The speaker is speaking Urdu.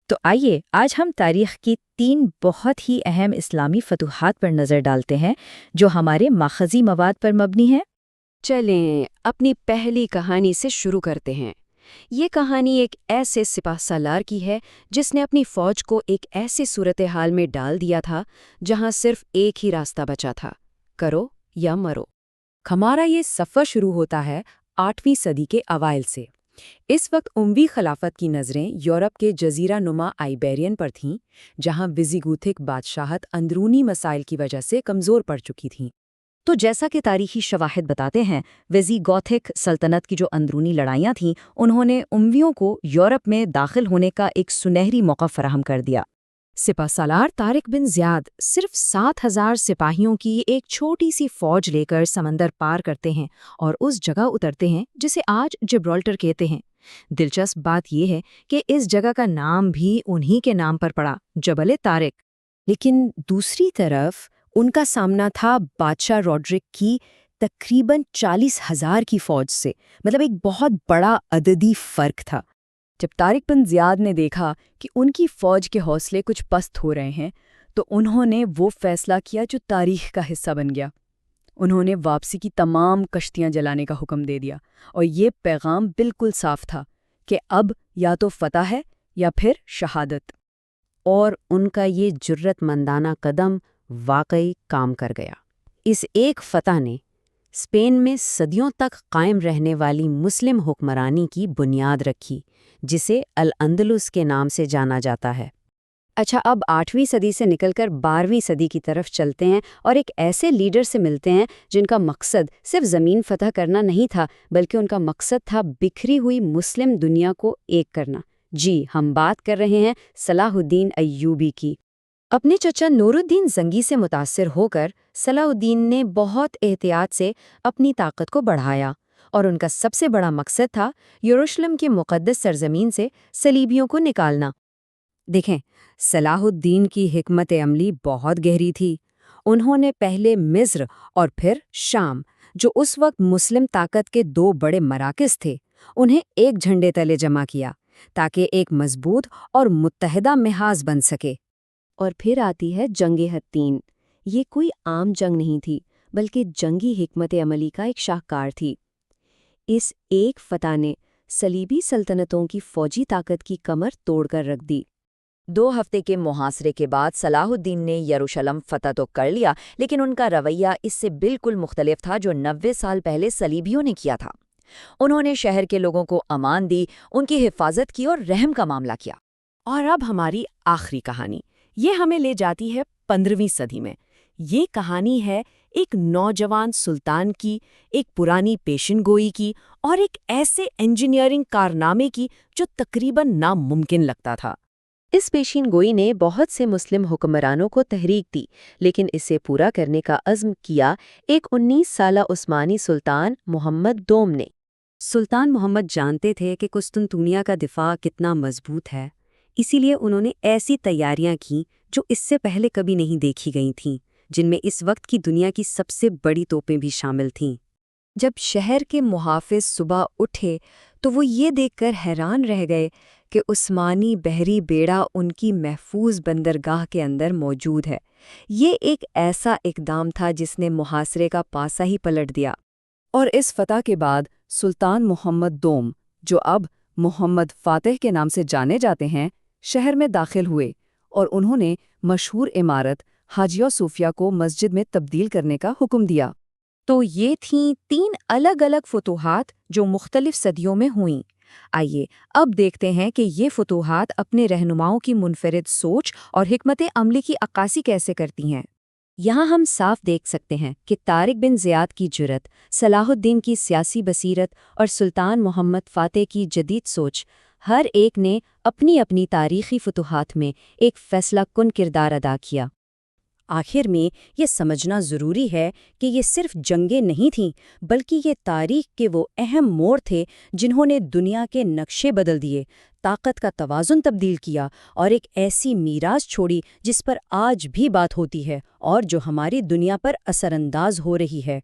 تو آئیے آج ہم تاریخ کی 3 بہت ہی اہم اسلامی فتوحات پر نظر ڈالتے ہیں جو ہمارے ماخذی مواد پر مبنی ہیں۔ چلیں اپنی پہلی کہانی سے شروع کرتے ہیں۔ یہ کہانی ایک ایسے سپاہ سالار کی ہے جس نے اپنی فوج کو ایک ایسی صورتحال میں ڈال دیا تھا جہاں صرف ایک ہی راستہ بچا تھا، کرو یا مرو۔ ہمارا یہ سفر شروع ہوتا ہے 8ویں صدی کے اوائل سے۔ اس وقت اموی خلافت کی نظریں یورپ کے جزیرہ نما آئیبیرین پر تھیں، جہاں ویزیگوتھک بادشاہت اندرونی مسائل کی وجہ سے کمزور پڑ چکی تھیں۔ تو جیسا کہ تاریخی شواہد بتاتے ہیں، ویزیگوتھک سلطنت کی جو اندرونی لڑائیاں تھیں انہوں نے امویوں کو یورپ میں داخل ہونے کا ایک سنہری موقع فراہم کر دیا۔ سپہ سالار طارق بن زیاد صرف 7000 سپاہیوں کی ایک چھوٹی سی فوج لے کر سمندر پار کرتے ہیں اور اس جگہ اترتے ہیں جسے آج جبرالٹر کہتے ہیں۔ دلچسپ بات یہ ہے کہ اس جگہ کا نام بھی انہی کے نام پر پڑا، جبل طارق۔ لیکن دوسری طرف ان کا سامنا تھا بادشاہ روڈرک کی تقریباً 40,000 کی فوج سے، مطلب ایک بہت بڑا عددی فرق تھا۔ جب طارق بن زیاد نے دیکھا کہ ان کی فوج کے حوصلے کچھ پست ہو رہے ہیں تو انہوں نے وہ فیصلہ کیا جو تاریخ کا حصہ بن گیا۔ انہوں نے واپسی کی تمام کشتیاں جلانے کا حکم دے دیا، اور یہ پیغام بالکل صاف تھا کہ اب یا تو فتح ہے یا پھر شہادت۔ اور ان کا یہ جرأت مندانہ قدم واقعی کام کر گیا۔ اس ایک فتح نے اسپین میں صدیوں تک قائم رہنے والی مسلم حکمرانی کی بنیاد رکھی، جسے الاندلس کے نام سے جانا جاتا ہے۔ اچھا، اب 8ویں صدی سے نکل کر 12ویں صدی کی طرف چلتے ہیں اور ایک ایسے لیڈر سے ملتے ہیں جن کا مقصد صرف زمین فتح کرنا نہیں تھا، بلکہ ان کا مقصد تھا بکھری ہوئی مسلم دنیا کو ایک کرنا۔ جی، ہم بات کر رہے ہیں صلاح الدین ایوبی کی۔ اپنے چچا نور الدین زنگی سے متاثر ہو کر صلاح الدین نے بہت احتیاط سے اپنی طاقت کو بڑھایا، اور ان کا سب سے بڑا مقصد تھا یروشلم کی مقدس سرزمین سے صلیبیوں کو نکالنا۔ دیکھیں، صلاح الدین کی حکمت عملی بہت گہری تھی۔ انہوں نے پہلے مصر اور پھر شام، جو اس وقت مسلم طاقت کے 2 بڑے مراکز تھے، انہیں ایک جھنڈے تلے جمع کیا تاکہ ایک مضبوط اور متحدہ محاذ بن سکے۔ اور پھر آتی ہے جنگ حطین۔ یہ کوئی عام جنگ نہیں تھی، بلکہ جنگی حکمت عملی کا ایک شاہکار تھی۔ اس ایک فتح نے صلیبی سلطنتوں کی فوجی طاقت کی کمر توڑ کر رکھ دی۔ 2 ہفتے کے محاصرے کے بعد صلاح الدین نے یروشلم فتح تو کر لیا، لیکن ان کا رویہ اس سے بالکل مختلف تھا جو 90 سال پہلے صلیبیوں نے کیا تھا۔ انہوں نے شہر کے لوگوں کو امان دی، ان کی حفاظت کی اور رحم کا معاملہ کیا۔ اور اب ہماری آخری کہانی، یہ ہمیں لے جاتی ہے 15ویں صدی میں۔ یہ کہانی ہے ایک نوجوان سلطان کی، ایک پرانی پیشن گوئی کی، اور ایک ایسے انجینئرنگ کارنامے کی جو تقریباً ناممکن لگتا تھا۔ اس پیشین گوئی نے بہت سے مسلم حکمرانوں کو تحریک دی، لیکن اسے پورا کرنے کا عزم کیا ایک 19 سالہ عثمانی سلطان محمد دوم نے۔ سلطان محمد جانتے تھے کہ قسطنطنیہ کا دفاع کتنا مضبوط ہے، اسی لیے انہوں نے ایسی تیاریاں کیں جو اس سے پہلے کبھی نہیں دیکھی گئی تھیں، جن میں اس وقت کی دنیا کی سب سے بڑی توپیں بھی شامل تھیں۔ جب شہر کے محافظ صبح اٹھے تو وہ یہ دیکھ کر حیران رہ گئے کہ عثمانی بحری بیڑا ان کی محفوظ بندرگاہ کے اندر موجود ہے۔ یہ ایک ایسا اقدام تھا جس نے محاصرے کا پاسا ہی پلٹ دیا۔ اور اس فتح کے بعد سلطان محمد دوم، جو اب محمد فاتح کے نام سے جانے جاتے ہیں، شہر میں داخل ہوئے اور انہوں نے مشہور عمارت حاجیہ صوفیہ کو مسجد میں تبدیل کرنے کا حکم دیا۔ تو یہ تھیں 3 الگ الگ فتوحات جو مختلف صدیوں میں ہوئیں۔ آئیے اب دیکھتے ہیں کہ یہ فتوحات اپنے رہنماؤں کی منفرد سوچ اور حکمت عملی کی عکاسی کیسے کرتی ہیں۔ یہاں ہم صاف دیکھ سکتے ہیں کہ طارق بن زیاد کی جرأت، صلاح الدین کی سیاسی بصیرت اور سلطان محمد فاتح کی جدید سوچ، ہر ایک نے اپنی اپنی تاریخی فتوحات میں ایک فیصلہ کن کردار ادا کیا۔ آخر میں یہ سمجھنا ضروری ہے کہ یہ صرف جنگیں نہیں تھیں، بلکہ یہ تاریخ کے وہ اہم موڑ تھے جنہوں نے دنیا کے نقشے بدل دیے، طاقت کا توازن تبدیل کیا اور ایک ایسی میراث چھوڑی جس پر آج بھی بات ہوتی ہے اور جو ہماری دنیا پر اثر انداز ہو رہی ہے۔